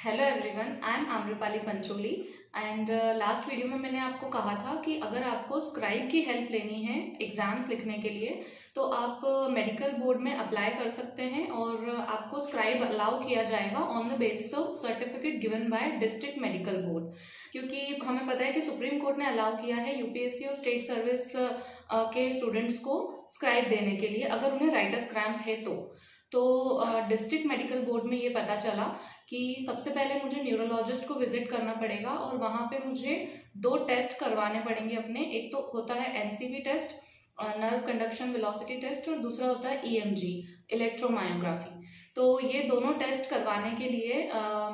Hello everyone, I am Amrapali Pancholi and last video में मैंने आपको कहा था कि अगर आपको स्क्राइब की हेल्प लेनी है एग्ज़ाम्स लिखने के लिए तो आप मेडिकल बोर्ड में अप्लाई कर सकते हैं और आपको स्क्राइब अलाउ किया जाएगा on the basis of certificate given by district medical board. क्योंकि हमें पता है कि सुप्रीम कोर्ट ने अलाउ किया है यूपीएससी और स्टेट सर्विस के स्टूडेंट्स को स्क्राइब देने के लिए अगर उन्हें राइटर्स क्रैम्प है तो डिस्ट्रिक्ट मेडिकल बोर्ड में ये पता चला कि सबसे पहले मुझे न्यूरोलॉजिस्ट को विजिट करना पड़ेगा और वहाँ पे मुझे 2 टेस्ट करवाने पड़ेंगे अपने। एक तो होता है NCV test, nerve conduction velocity test, और दूसरा होता है ईएमजी, इलेक्ट्रोमायोग्राफी। तो ये दोनों टेस्ट करवाने के लिए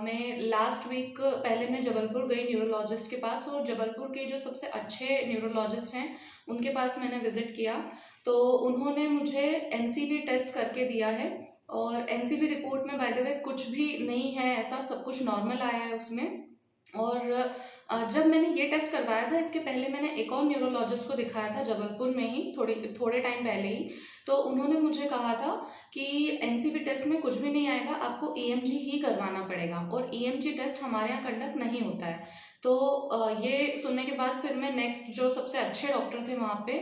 मैं लास्ट वीक पहले मैं जबलपुर गई न्यूरोलॉजिस्ट के पास, और जबलपुर के जो सबसे अच्छे न्यूरोलॉजिस्ट हैं उनके पास मैंने विजिट किया। तो उन्होंने मुझे एनसीवी टेस्ट करके दिया है और एनसीवी रिपोर्ट में बाय द वे कुछ भी नहीं है, ऐसा सब कुछ नॉर्मल आया है उसमें। और जब मैंने ये टेस्ट करवाया था इसके पहले मैंने एक और न्यूरोलॉजिस्ट को दिखाया था जबलपुर में ही थोड़े टाइम पहले ही। तो उन्होंने मुझे कहा था कि एनसीवी टेस्ट में कुछ भी नहीं आएगा, आपको ईएमजी ही करवाना पड़ेगा और ईएमजी टेस्ट हमारे यहाँ कंडक्ट नहीं होता है। तो ये सुनने के बाद फिर मैं नेक्स्ट जो सबसे अच्छे डॉक्टर थे वहाँ पे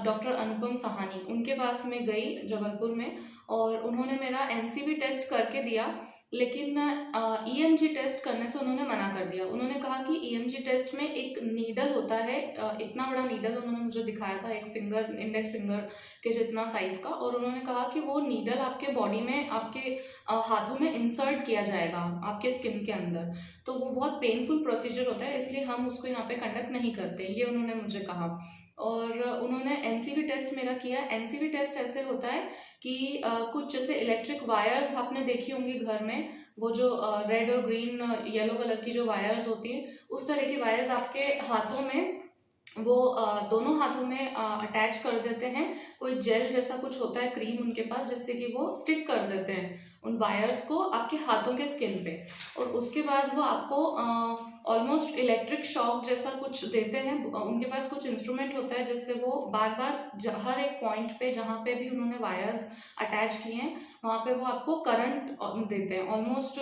डॉक्टर अनुपम सहानी, उनके पास मैं गई जबलपुर में और उन्होंने मेरा एनसीवी टेस्ट करके दिया। लेकिन ईएमजी टेस्ट करने से उन्होंने मना कर दिया। उन्होंने कहा कि ईएमजी टेस्ट में एक नीडल होता है, इतना बड़ा नीडल उन्होंने मुझे दिखाया था, एक फिंगर, इंडेक्स फिंगर के जितना साइज का, और उन्होंने कहा कि वो नीडल आपके बॉडी में, आपके हाथों में इंसर्ट किया जाएगा आपके स्किन के अंदर, तो वो बहुत पेनफुल प्रोसीजर होता है, इसलिए हम उसको यहाँ पे कंडक्ट नहीं करते, ये उन्होंने मुझे कहा। और उन्होंने एनसीवी टेस्ट मेरा किया। एनसीवी टेस्ट ऐसे होता है कि कुछ जैसे इलेक्ट्रिक वायर्स आपने देखी होंगी घर में, वो जो रेड और ग्रीन येलो कलर की जो वायर्स होती हैं, उस तरह की वायर्स आपके हाथों में, वो दोनों हाथों में अटैच कर देते हैं। कोई जेल जैसा कुछ होता है, क्रीम उनके पास, जिससे कि वो स्टिक कर देते हैं उन वायर्स को आपके हाथों के स्किन पे, और उसके बाद वो आपको ऑलमोस्ट इलेक्ट्रिक शॉक जैसा कुछ देते हैं। उनके पास कुछ इंस्ट्रूमेंट होता है जिससे वो बार बार हर एक पॉइंट पे जहाँ पे भी उन्होंने वायर्स अटैच किए हैं वहाँ पे वो आपको करंट देते हैं, ऑलमोस्ट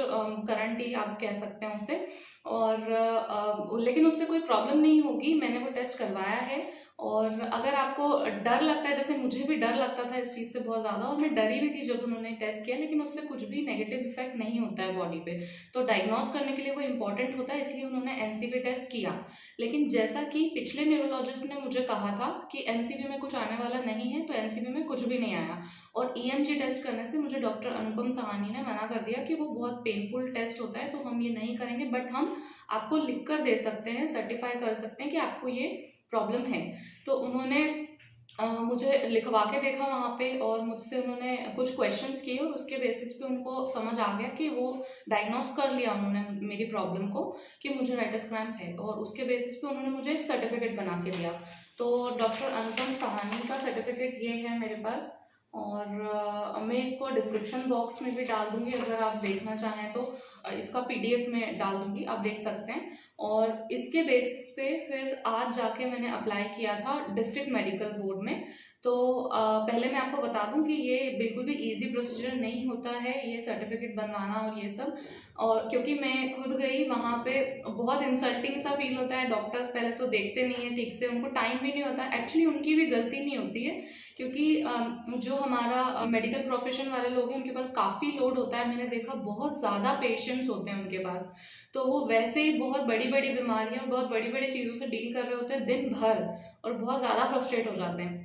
करंट ही आप कह सकते हैं उसे। और लेकिन उससे कोई प्रॉब्लम नहीं होगी, मैंने वो टेस्ट करवाया है। और अगर आपको डर लगता है, जैसे मुझे भी डर लगता था इस चीज़ से बहुत ज़्यादा, और मैं डरी भी थी जब उन्होंने टेस्ट किया, लेकिन उससे कुछ भी नेगेटिव इफेक्ट नहीं होता है बॉडी पे। तो डायग्नोस करने के लिए वो इम्पॉर्टेंट होता है, इसलिए उन्होंने एनसीवी टेस्ट किया। लेकिन जैसा कि पिछले न्यूरोलॉजिस्ट ने मुझे कहा था कि एनसीवी में कुछ आने वाला नहीं है, तो एनसीवी में कुछ भी नहीं आया। और ईएमजी टेस्ट करने से मुझे डॉक्टर अनुपम सहानी ने मना कर दिया कि वो बहुत पेनफुल टेस्ट होता है, तो हम ये नहीं करेंगे, बट हम आपको लिख कर दे सकते हैं, सर्टिफाई कर सकते हैं कि आपको ये प्रॉब्लम है। तो उन्होंने मुझे लिखवा के देखा वहाँ पे, और मुझसे उन्होंने कुछ क्वेश्चंस किए और उसके बेसिस पे उनको समझ आ गया कि वो डायग्नोस कर लिया उन्होंने मेरी प्रॉब्लम को कि मुझे राइटर्स क्रैम्प है, और उसके बेसिस पे उन्होंने मुझे एक सर्टिफिकेट बना के दिया। तो डॉक्टर अनुपम सहानी का सर्टिफिकेट ये है मेरे पास, और मैं इसको डिस्क्रिप्शन बॉक्स में भी डाल दूंगी, अगर आप देखना चाहें तो इसका पीडीएफ में डाल दूंगी, आप देख सकते हैं। और इसके बेसिस पे फिर आज जाके मैंने अप्लाई किया था डिस्ट्रिक्ट मेडिकल बोर्ड में। तो पहले मैं आपको बता दूं कि ये बिल्कुल भी इजी प्रोसीजर नहीं होता है ये सर्टिफिकेट बनवाना और ये सब। और क्योंकि मैं खुद गई वहाँ पे, बहुत इंसल्टिंग सा फील होता है। डॉक्टर्स पहले तो देखते नहीं है ठीक से, उनको टाइम भी नहीं होता, एक्चुअली उनकी भी गलती नहीं होती है, क्योंकि जो हमारा मेडिकल प्रोफेशन वाले लोग हैं उनके पास काफ़ी लोड होता है। मैंने देखा बहुत ज़्यादा पेशेंट्स होते हैं उनके पास, तो वो वैसे ही बहुत बड़ी बड़ी बीमारियां, बहुत बड़ी बड़ी चीज़ों से डील कर रहे होते हैं दिन भर, और बहुत ज़्यादा फ्रस्ट्रेट हो जाते हैं।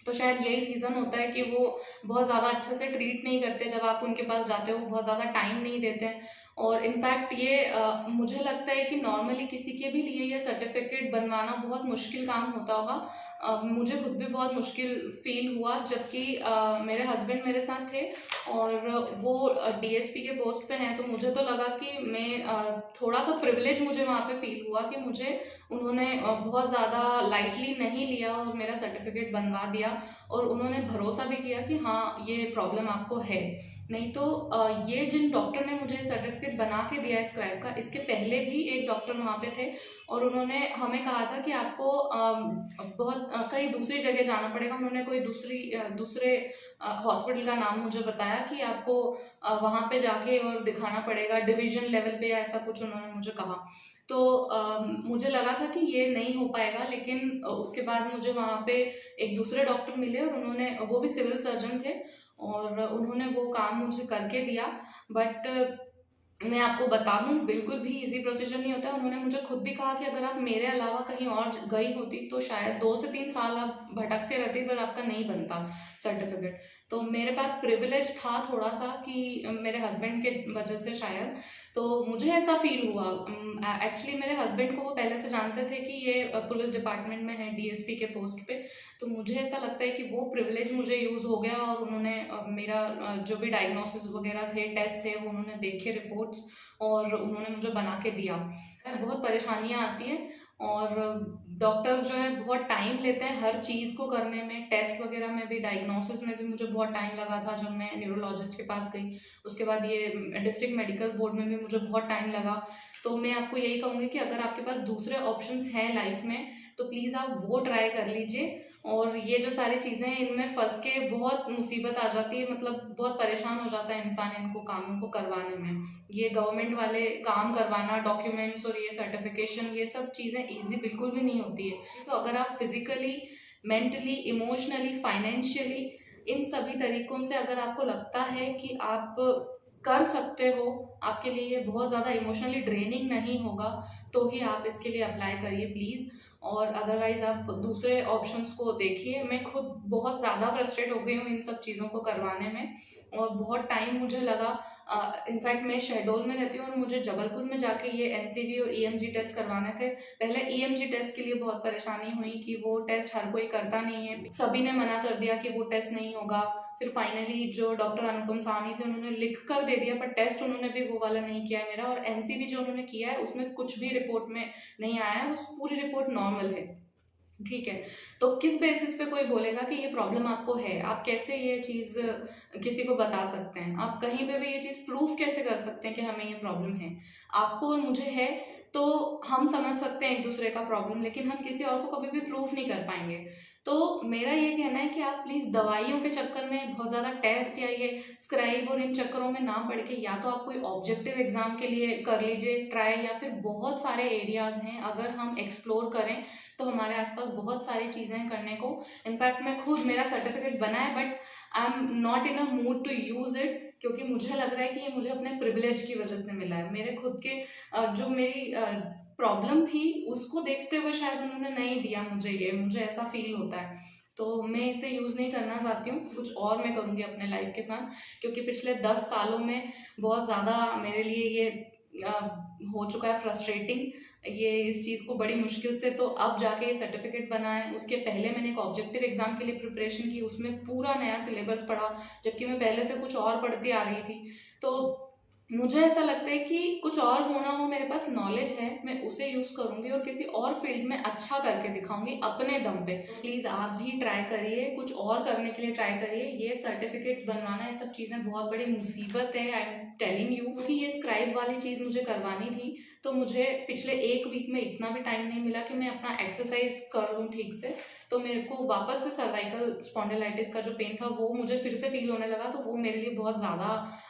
तो शायद यही रीज़न होता है कि वो बहुत ज़्यादा अच्छे से ट्रीट नहीं करते जब आप उनके पास जाते हो, बहुत ज़्यादा टाइम नहीं देते हैं। और इनफैक्ट ये मुझे लगता है कि नॉर्मली किसी के भी लिए ये सर्टिफिकेट बनवाना बहुत मुश्किल काम होता होगा। मुझे खुद भी बहुत मुश्किल फील हुआ, जबकि मेरे हस्बैंड मेरे साथ थे और वो डीएसपी के पोस्ट पे हैं, तो मुझे तो लगा कि मैं थोड़ा सा प्रिविलेज मुझे वहाँ पे फील हुआ कि मुझे उन्होंने बहुत ज़्यादा लाइटली नहीं लिया और मेरा सर्टिफिकेट बनवा दिया, और उन्होंने भरोसा भी किया कि हाँ ये प्रॉब्लम आपको है। नहीं तो ये जिन डॉक्टर ने मुझे सर्टिफिकेट बना के दिया है स्क्राइब का, इसके पहले भी एक डॉक्टर वहाँ पे थे और उन्होंने हमें कहा था कि आपको बहुत कहीं दूसरी जगह जाना पड़ेगा। उन्होंने कोई दूसरे हॉस्पिटल का नाम मुझे बताया कि आपको वहाँ पे जाके और दिखाना पड़ेगा डिवीजन लेवल पे, या ऐसा कुछ उन्होंने मुझे कहा। तो मुझे लगा था कि ये नहीं हो पाएगा, लेकिन उसके बाद मुझे वहाँ पे एक दूसरे डॉक्टर मिले और उन्होंने, वो भी सिविल सर्जन थे, और उन्होंने वो काम मुझे करके दिया। बट मैं आपको बता दूं, बिल्कुल भी इजी प्रोसीजर नहीं होता है। उन्होंने मुझे खुद भी कहा कि अगर आप मेरे अलावा कहीं और गई होती तो शायद 2 से 3 साल आप भटकते रहते, पर आपका नहीं बनता सर्टिफिकेट। तो मेरे पास प्रिविलेज था थोड़ा सा कि मेरे हस्बैंड के वजह से शायद, तो मुझे ऐसा फील हुआ। एक्चुअली मेरे हस्बैंड को वो पहले से जानते थे कि ये पुलिस डिपार्टमेंट में है, डीएसपी के पोस्ट पे। तो मुझे ऐसा लगता है कि वो प्रिविलेज मुझे यूज़ हो गया, और उन्होंने मेरा जो भी डायग्नोसिस वगैरह थे, टेस्ट थे, वो उन्होंने देखे रिपोर्ट्स, और उन्होंने मुझे बना के दिया। बहुत परेशानियाँ आती हैं, और डॉक्टर्स जो है बहुत टाइम लेते हैं हर चीज़ को करने में। टेस्ट वगैरह में भी, डायग्नोसिस में भी मुझे बहुत टाइम लगा था जब मैं न्यूरोलॉजिस्ट के पास गई। उसके बाद ये डिस्ट्रिक्ट मेडिकल बोर्ड में भी मुझे बहुत टाइम लगा। तो मैं आपको यही कहूँगी कि अगर आपके पास दूसरे ऑप्शंस हैं लाइफ में, तो प्लीज़ आप वो ट्राई कर लीजिए। और ये जो सारी चीज़ें हैं, इनमें फंस के बहुत मुसीबत आ जाती है, मतलब बहुत परेशान हो जाता है इंसान इनको कामों को करवाने में। ये गवर्नमेंट वाले काम करवाना, डॉक्यूमेंट्स और ये सर्टिफिकेशन, ये सब चीज़ें इजी बिल्कुल भी नहीं होती है। तो अगर आप फिजिकली, मेंटली, इमोशनली, फाइनेंशियली, इन सभी तरीकों से अगर आपको लगता है कि आप कर सकते हो, आपके लिए ये बहुत ज़्यादा इमोशनली ड्रेनिंग नहीं होगा, तो ही आप इसके लिए अप्लाई करिए प्लीज़। और अदरवाइज़ आप दूसरे ऑप्शंस को देखिए। मैं खुद बहुत ज़्यादा फ्रस्ट्रेट हो गई हूँ इन सब चीज़ों को करवाने में, और बहुत टाइम मुझे लगा। इनफैक्ट मैं शहडोल में रहती हूँ, और मुझे जबलपुर में जाके ये एनसीवी और ईएमजी टेस्ट करवाने थे। पहले ईएमजी टेस्ट के लिए बहुत परेशानी हुई कि वो टेस्ट हर कोई करता नहीं है, सभी ने मना कर दिया कि वो टेस्ट नहीं होगा। फिर फाइनली जो डॉक्टर अनुपम साहनी थे, उन्होंने लिख कर दे दिया, पर टेस्ट उन्होंने भी वो वाला नहीं किया है मेरा। और एनसीवी जो उन्होंने किया है, उसमें कुछ भी रिपोर्ट में नहीं आया है, उस पूरी रिपोर्ट नॉर्मल है। ठीक है, तो किस बेसिस पे कोई बोलेगा कि ये प्रॉब्लम आपको है? आप कैसे ये चीज़ किसी को बता सकते हैं? आप कहीं पे भी ये चीज़ प्रूफ कैसे कर सकते हैं कि हमें ये प्रॉब्लम है? आपको और मुझे है, तो हम समझ सकते हैं एक दूसरे का प्रॉब्लम, लेकिन हम किसी और को कभी भी प्रूफ नहीं कर पाएंगे। तो मेरा ये कहना है कि आप प्लीज़ दवाइयों के चक्कर में, बहुत ज़्यादा टेस्ट या ये स्क्राइब और इन चक्करों में ना पड़ के, या तो आप कोई ऑब्जेक्टिव एग्जाम के लिए कर लीजिए ट्राई, या फिर बहुत सारे एरियाज़ हैं, अगर हम एक्सप्लोर करें तो हमारे आसपास बहुत सारी चीज़ें हैं करने को। इनफैक्ट मैं खुद, मेरा सर्टिफिकेट बना है, but I am not in a mood to use it, क्योंकि मुझे लग रहा है कि ये मुझे अपने प्रिविलेज की वजह से मिला है। मेरे खुद के जो मेरी प्रॉब्लम थी, उसको देखते हुए शायद उन्होंने नहीं दिया मुझे ये, मुझे ऐसा फील होता है। तो मैं इसे यूज़ नहीं करना चाहती हूँ, कुछ और मैं करूँगी अपने लाइफ के साथ, क्योंकि पिछले 10 सालों में बहुत ज़्यादा मेरे लिए ये हो चुका है फ्रस्ट्रेटिंग, ये इस चीज़ को बड़ी मुश्किल से तो अब जाके ये सर्टिफिकेट बना है। उसके पहले मैंने एक ऑब्जेक्टिव एग्जाम के लिए प्रिपरेशन की, उसमें पूरा नया सिलेबस पढ़ा, जबकि मैं पहले से कुछ और पढ़ती आ रही थी। तो मुझे ऐसा लगता है कि कुछ और होना हो, मेरे पास नॉलेज है, मैं उसे यूज़ करूँगी और किसी और फील्ड में अच्छा करके दिखाऊंगी अपने दम पे। प्लीज़ आप भी ट्राई करिए, कुछ और करने के लिए ट्राई करिए। ये सर्टिफिकेट्स बनवाना, ये सब चीज़ें बहुत बड़ी मुसीबत है, आई एम टेलिंग यू। क्योंकि ये स्क्राइब वाली चीज़ मुझे करवानी थी, तो मुझे पिछले 1 वीक में इतना भी टाइम नहीं मिला कि मैं अपना एक्सरसाइज कर लूँ ठीक से। तो मेरे को वापस से सर्वाइकल स्पॉन्डिलाइटिस का जो पेन था, वो मुझे फिर से फील होने लगा। तो वो मेरे लिए बहुत ज़्यादा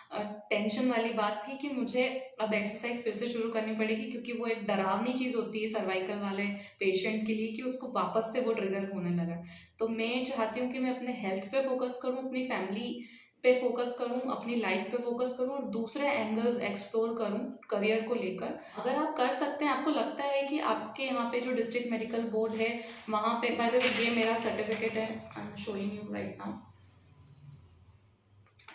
टेंशन वाली बात थी कि मुझे अब एक्सरसाइज फिर से शुरू करनी पड़ेगी, क्योंकि वो एक डरावनी चीज़ होती है सर्वाइकल वाले पेशेंट के लिए कि उसको वापस से वो ट्रिगर होने लगा। तो मैं चाहती हूँ कि मैं अपने हेल्थ पे फोकस करूँ, अपनी फैमिली पे फोकस करूँ, अपनी लाइफ पे फोकस करूँ, और दूसरे एंगल्स एक्सप्लोर करूँ करियर को लेकर। अगर आप कर सकते हैं, आपको लगता है कि आपके यहाँ पे जो डिस्ट्रिक्ट मेडिकल बोर्ड है, वहाँ पे, बाय द वे ये मेरा सर्टिफिकेट है, I am showing you right now.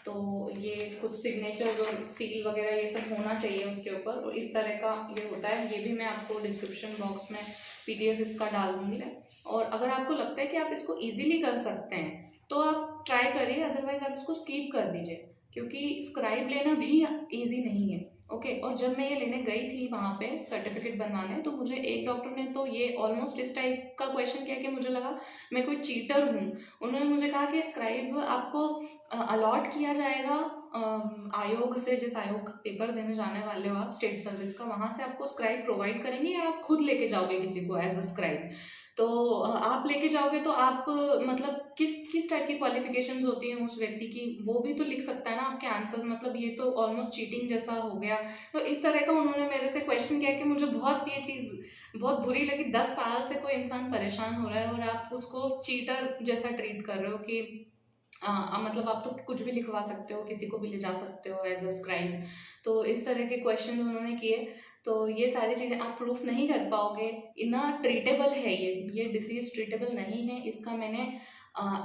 तो ये कुछ सिग्नेचर्स और सील वगैरह ये सब होना चाहिए उसके ऊपर, और इस तरह का ये होता है। ये भी मैं आपको डिस्क्रिप्शन बॉक्स में पीडीएफ इसका डाल दूंगी। और अगर आपको लगता है कि आप इसको इजीली कर सकते हैं, तो आप ट्राई करिए, अदरवाइज आप इसको स्किप कर दीजिए, क्योंकि स्क्राइब लेना भी ईजी नहीं है। ओके, और जब मैं ये लेने गई थी वहाँ पे सर्टिफिकेट बनवाने, तो मुझे एक डॉक्टर ने तो ये ऑलमोस्ट इस टाइप का क्वेश्चन किया कि मुझे लगा मैं कोई चीटर हूँ। उन्होंने मुझे कहा कि स्क्राइब आपको अलॉट किया जाएगा आयोग से, जिस आयोग का पेपर देने जाने वाले हो आप स्टेट सर्विस का, वहाँ से आपको स्क्राइब प्रोवाइड करेंगे या आप खुद लेके जाओगे किसी को एज अ स्क्राइब? तो आप लेके जाओगे तो आप मतलब किस किस टाइप की क्वालिफिकेशंस होती हैं उस व्यक्ति की, वो भी तो लिख सकता है ना आपके आंसर्स। मतलब ये तो ऑलमोस्ट चीटिंग जैसा हो गया। तो इस तरह का उन्होंने मेरे से क्वेश्चन किया कि मुझे बहुत ये चीज़ बहुत बुरी लगी। 10 साल से कोई इंसान परेशान हो रहा है और आप उसको चीटर जैसा ट्रीट कर रहे हो कि मतलब आप तो कुछ भी लिखवा सकते हो, किसी को भी ले जा सकते हो एज अ स्क्राइब। तो इस तरह के क्वेश्चन उन्होंने किए। तो ये सारी चीज़ें आप प्रूफ नहीं कर पाओगे। इतना ट्रीटेबल है ये डिसीज़ ट्रीटेबल नहीं है। इसका मैंने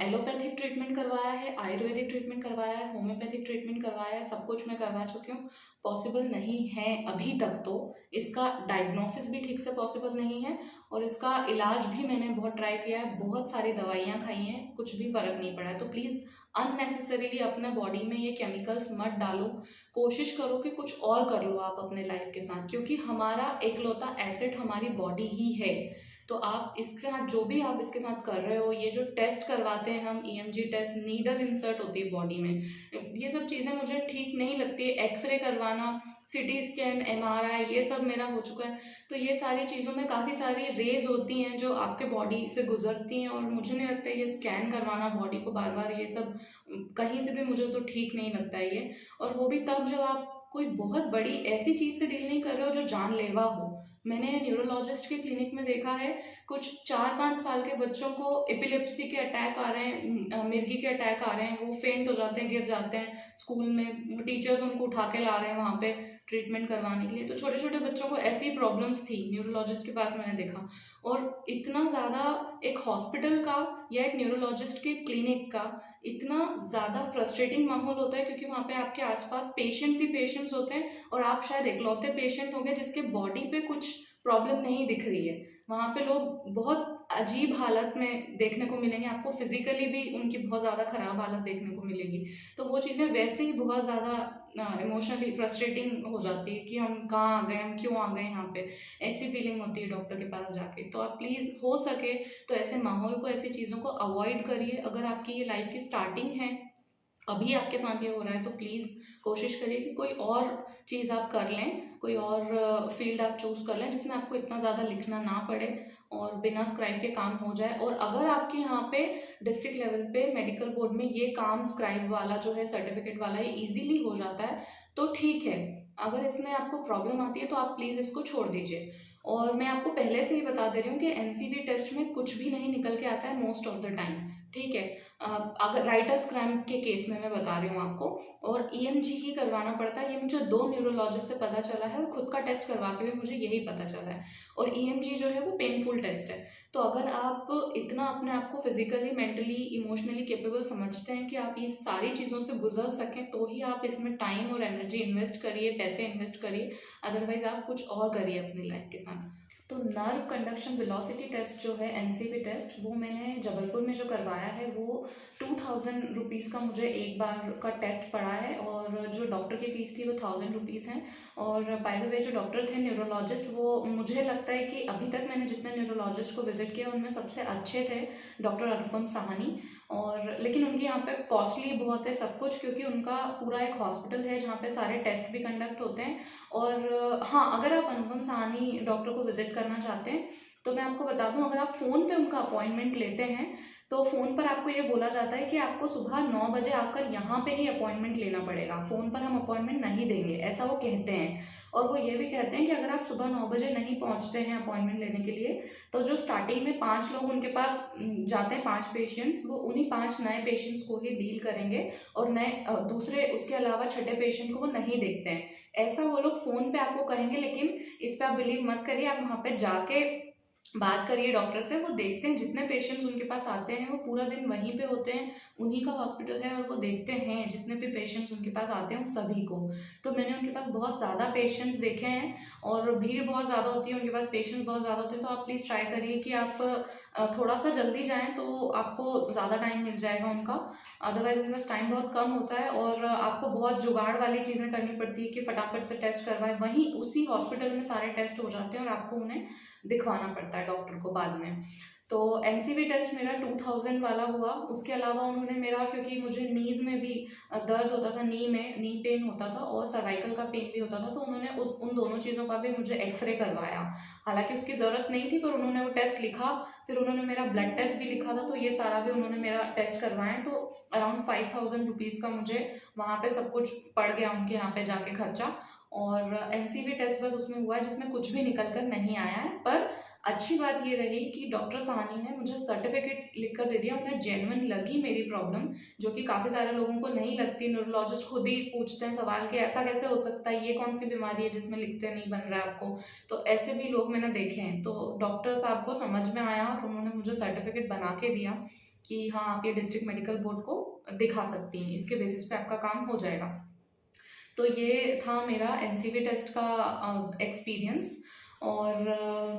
एलोपैथिक ट्रीटमेंट करवाया है, आयुर्वेदिक ट्रीटमेंट करवाया है, होम्योपैथिक ट्रीटमेंट करवाया है, सब कुछ मैं करवा चुकी हूँ। पॉसिबल नहीं है अभी तक तो। इसका डायग्नोसिस भी ठीक से पॉसिबल नहीं है और इसका इलाज भी मैंने बहुत ट्राई किया है, बहुत सारी दवाइयाँ खाई हैं, कुछ भी फ़र्क नहीं पड़ा है। तो प्लीज़ अननेसेसरीली अपने बॉडी में ये केमिकल्स मत डालो। कोशिश करो कि कुछ और कर लो आप अपने लाइफ के साथ, क्योंकि हमारा एकलौता एसेट हमारी बॉडी ही है। तो आप इसके साथ जो भी आप इसके साथ कर रहे हो, ये जो टेस्ट करवाते हैं हम, ईएमजी टेस्ट, नीडल इंसर्ट होती है बॉडी में, ये सब चीज़ें मुझे ठीक नहीं लगती है। एक्सरे करवाना, सिटी स्कैन, एमआरआई, ये सब मेरा हो चुका है। तो ये सारी चीज़ों में काफ़ी सारी रेज होती हैं जो आपके बॉडी से गुजरती हैं और मुझे नहीं लगता ये स्कैन करवाना बॉडी को बार बार, ये सब कहीं से भी मुझे तो ठीक नहीं लगता है ये। और वो भी तब जब आप कोई बहुत बड़ी ऐसी चीज़ से डील नहीं कर रहे हो जो जानलेवा हो। मैंने न्यूरोलॉजिस्ट के क्लिनिक में देखा है, कुछ 4-5 साल के बच्चों को एपिलेप्सी के अटैक आ रहे हैं, मिर्गी के अटैक आ रहे हैं, वो फेंट हो जाते हैं, गिर जाते हैं। स्कूल में टीचर्स उनको उठा के ला रहे हैं वहाँ पे ट्रीटमेंट करवाने के लिए। तो छोटे छोटे बच्चों को ऐसी प्रॉब्लम्स थी, न्यूरोलॉजिस्ट के पास मैंने देखा। और इतना ज़्यादा एक हॉस्पिटल का या एक न्यूरोलॉजिस्ट के क्लिनिक का इतना ज़्यादा फ्रस्ट्रेटिंग माहौल होता है, क्योंकि वहाँ पे आपके आसपास पेशेंट्स ही पेशेंट्स होते हैं और आप शायद इकलौते पेशेंट होंगे जिसके बॉडी पे कुछ प्रॉब्लम नहीं दिख रही है। वहाँ पे लोग बहुत अजीब हालत में देखने को मिलेंगे आपको, फिजिकली भी उनकी बहुत ज़्यादा ख़राब हालत देखने को मिलेगी। तो वो चीज़ें वैसे ही बहुत ज़्यादा इमोशनली फ्रस्ट्रेटिंग हो जाती है कि हम कहाँ आ गए, हम क्यों आ गए यहाँ पे, ऐसी फीलिंग होती है डॉक्टर के पास जाके। तो आप प्लीज़ हो सके तो ऐसे माहौल को, ऐसी चीज़ों को अवॉइड करिए। अगर आपकी ये लाइफ की स्टार्टिंग है, अभी आपके साथ ये हो रहा है, तो प्लीज़ कोशिश करिए कि कोई और चीज़ आप कर लें, कोई और फील्ड आप चूज़ कर लें जिसमें आपको इतना ज़्यादा लिखना ना पड़े और बिना स्क्राइब के काम हो जाए। और अगर आपके यहाँ पे डिस्ट्रिक्ट लेवल पे मेडिकल बोर्ड में ये काम स्क्राइब वाला जो है, सर्टिफिकेट वाला, ये ईजीली हो जाता है तो ठीक है। अगर इसमें आपको प्रॉब्लम आती है तो आप प्लीज़ इसको छोड़ दीजिए। और मैं आपको पहले से ही बता दे रही हूँ कि एनसीवी टेस्ट में कुछ भी नहीं निकल के आता है मोस्ट ऑफ द टाइम, ठीक है। अगर राइटर्स क्रैम्प के केस में मैं बता रही हूँ आपको, और ईएमजी ही करवाना पड़ता है। ये मुझे 2 न्यूरोलॉजिस्ट से पता चला है और खुद का टेस्ट करवा के भी मुझे यही पता चला है। और ईएमजी जो है वो पेनफुल टेस्ट है। तो अगर आप इतना अपने आप को फिजिकली, मेंटली, इमोशनली कैपेबल समझते हैं कि आप ये सारी चीज़ों से गुजर सकें, तो ही आप इसमें टाइम और एनर्जी इन्वेस्ट करिए, पैसे इन्वेस्ट करिए। अदरवाइज आप कुछ और करिए अपनी लाइफ के साथ। तो नर्व कंडक्शन वेलोसिटी टेस्ट जो है, एनसीवी टेस्ट, वो मैंने जबलपुर में जो करवाया है, वो 2000 रुपीज़ का मुझे एक बार का टेस्ट पड़ा है। और जो डॉक्टर की फ़ीस थी वो 1000 रुपीज़ हैं। और बाय द वे जो डॉक्टर थे न्यूरोलॉजिस्ट, वो मुझे लगता है कि अभी तक मैंने जितने न्यूरोलॉजिस्ट को विजिट किया उनमें सबसे अच्छे थे डॉक्टर अनुपम साहनी। और लेकिन उनके यहाँ पे कॉस्टली बहुत है सब कुछ, क्योंकि उनका पूरा एक हॉस्पिटल है जहाँ पे सारे टेस्ट भी कंडक्ट होते हैं। और हाँ, अगर आप अनुपम साहनी डॉक्टर को विजिट करना चाहते हैं तो मैं आपको बता दूं, अगर आप फ़ोन पे उनका अपॉइंटमेंट लेते हैं तो फ़ोन पर आपको ये बोला जाता है कि आपको सुबह 9 बजे आकर यहाँ पे ही अपॉइंटमेंट लेना पड़ेगा, फ़ोन पर हम अपॉइंटमेंट नहीं देंगे, ऐसा वो कहते हैं। और वो ये भी कहते हैं कि अगर आप सुबह 9 बजे नहीं पहुँचते हैं अपॉइंटमेंट लेने के लिए, तो जो स्टार्टिंग में 5 लोग उनके पास जाते हैं, 5 पेशेंट्स, वो उन्हीं 5 नए पेशेंट्स को ही डील करेंगे और नए दूसरे उसके अलावा छठे पेशेंट को वो नहीं देखते हैं। ऐसा वो लोग फ़ोन पे आपको कहेंगे, लेकिन इस पे आप बिलीव मत करिए। आप वहाँ पे जाके बात करिए डॉक्टर से, वो देखते हैं जितने पेशेंट्स उनके पास आते हैं वो पूरा दिन वहीं पे होते हैं, उन्हीं का हॉस्पिटल है, और वो देखते हैं जितने भी पेशेंट्स उनके पास आते हैं उन सभी को। तो मैंने उनके पास बहुत ज़्यादा पेशेंट्स देखे हैं और भीड़ बहुत ज़्यादा होती है, उनके पास पेशेंट्स बहुत ज़्यादा होते हैं। तो आप प्लीज़ ट्राई करिए कि आप थोड़ा सा जल्दी जाएँ तो आपको ज़्यादा टाइम मिल जाएगा उनका। अदरवाइज उनके पास टाइम बहुत कम होता है और आपको बहुत जुगाड़ वाली चीज़ें करनी पड़ती है कि फटाफट से टेस्ट करवाएं, वहीं उसी हॉस्पिटल में सारे टेस्ट हो जाते हैं और आपको उन्हें दिखवाना पड़ता है डॉक्टर को बाद में। तो एनसीवी टेस्ट मेरा 2000 वाला हुआ। उसके अलावा उन्होंने मेरा, क्योंकि मुझे नीज़ में भी दर्द होता था, नी पेन होता था और सर्वाइकल का पेन भी होता था, तो उन्होंने उन दोनों चीज़ों का भी मुझे एक्सरे करवाया। हालांकि उसकी ज़रूरत नहीं थी, पर उन्होंने वो टेस्ट लिखा। फिर उन्होंने मेरा ब्लड टेस्ट भी लिखा था, तो ये सारा भी उन्होंने मेरा टेस्ट करवाया। तो अराउंड 5000 रुपीज़ का मुझे वहाँ पे सब कुछ पड़ गया, उनके यहाँ पे जाके खर्चा। और एनसीवी टेस्ट बस उसमें हुआ जिसमें कुछ भी निकल कर नहीं आया है। पर अच्छी बात ये रही कि डॉक्टर साहनी ने मुझे सर्टिफिकेट लिख कर दे दिया। उन्हें जेन्युइन लगी मेरी प्रॉब्लम, जो कि काफ़ी सारे लोगों को नहीं लगती। न्यूरोलॉजिस्ट खुद ही पूछते हैं सवाल कि ऐसा कैसे हो सकता है, ये कौन सी बीमारी है जिसमें लिखते नहीं बन रहा है आपको। तो ऐसे भी लोग मैंने देखे हैं। तो डॉक्टर साहब को समझ में आया और उन्होंने मुझे सर्टिफिकेट बना के दिया कि हाँ, आप ये डिस्ट्रिक्ट मेडिकल बोर्ड को दिखा सकती हैं, इसके बेसिस पे आपका काम हो जाएगा। तो ये था मेरा एनसीवी टेस्ट का एक्सपीरियंस। और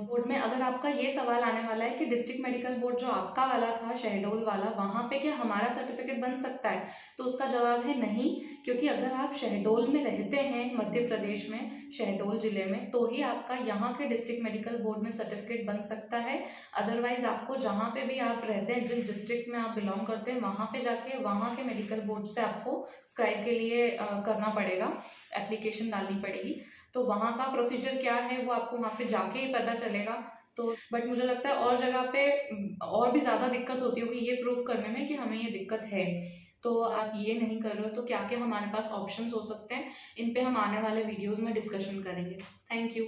बोर्ड में अगर आपका ये सवाल आने वाला है कि डिस्ट्रिक्ट मेडिकल बोर्ड जो आपका वाला था, शहडोल वाला, वहाँ पे क्या हमारा सर्टिफिकेट बन सकता है, तो उसका जवाब है नहीं। क्योंकि अगर आप शहडोल में रहते हैं, मध्य प्रदेश में शहडोल ज़िले में, तो ही आपका यहाँ के डिस्ट्रिक्ट मेडिकल बोर्ड में सर्टिफिकेट बन सकता है। अदरवाइज आपको जहाँ पे भी आप रहते हैं, जिस डिस्ट्रिक्ट में आप बिलोंग करते हैं, वहाँ पे जाके वहाँ के मेडिकल बोर्ड से आपको स्क्राइब के लिए करना पड़ेगा, एप्लीकेशन डालनी पड़ेगी। तो वहाँ का प्रोसीजर क्या है वो आपको वहाँ पे जाके ही पता चलेगा। तो बट मुझे लगता है और जगह पे और भी ज़्यादा दिक्कत होती होगी ये प्रूव करने में कि हमें ये दिक्कत है। तो आप ये नहीं कर रहे हो तो क्या क्या हमारे पास ऑप्शंस हो सकते हैं, इन पे हम आने वाले वीडियोस में डिस्कशन करेंगे। Thank you.